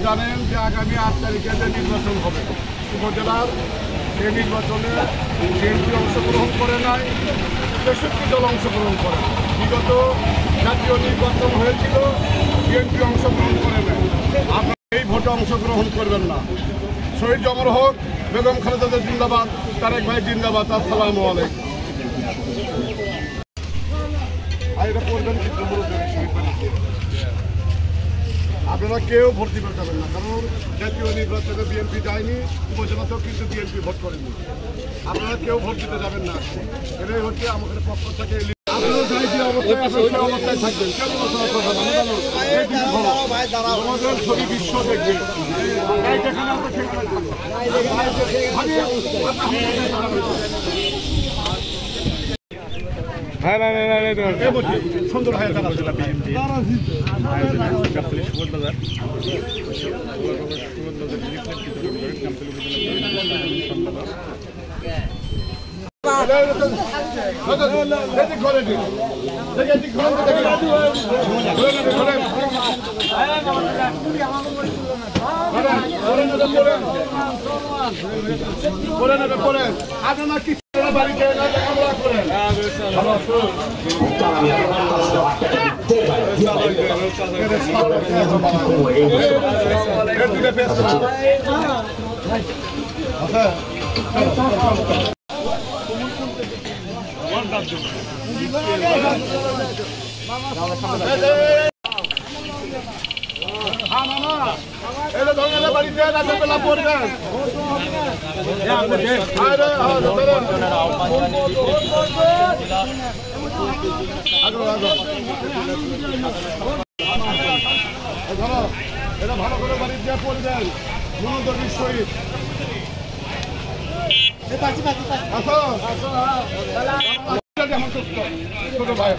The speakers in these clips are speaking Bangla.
জানেন যে আগামী 8 তারিখে যে নির্বাচন হবে উপজেলার, সেই নির্বাচনে বিএনপি অংশগ্রহণ করে নাই, ৬৩ দল অংশগ্রহণ করে। বিগত জাতীয় নির্বাচন হয়েছিল, বিএনপি অংশগ্রহণ করে নাই। আপনারা এই ভোটে অংশগ্রহণ করবেন না। শহীদ জমর হোক, বেগম খালেদা জিন্দাবাদ, তারেক ভাই জিন্দাবাদ। আসসালামু আলাইকুম। আপনারা কেউ ভোট দিতে যাবেন না, কারণ জাতীয় নির্বাচনে বিএনপি যায়নি, উপজেলাতেও কিন্তু বিএনপি ভোট করেনি। আপনারা কেউ ভোট দিতে যাবেন না। এটাই হচ্ছে আমাদের পক্ষ থেকে। আপনারা যাই যে অবস্থায় থাকবেন, আমাদের ছবি বিশ্ব দেখবে। সুন্দর হয়ে আপনারা কি বাড়িতে লেখাপড়া করেন? বাড়িতে রাতের পড়বেন। এটা ভালো করে বাড়ি দিয়ে পড়বেন। মনোদর্বী শহীদ ছোট ভাই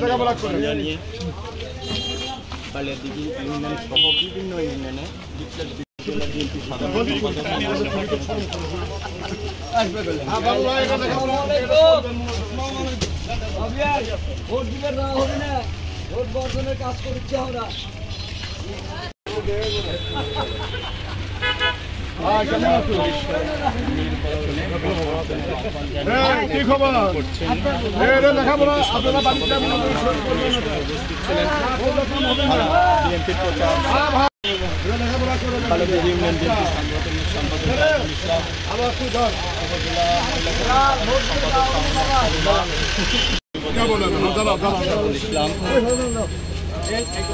লেখাপড়া করে কালিয়াদিঘি ইউনিয়ন সহ বিভিন্ন ইউনিয়নে ভোট দিবে না হবে না, ভোট বর্জনের কাজ করছি আমরা। কি খবর? লেখাপড়া আপনারা বাড়িতে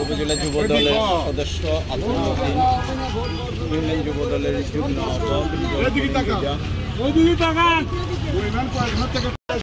উপজেলা যুব দলের সদস্য আব্দুল ইউনিয়ন যুব দলের যুগ্ম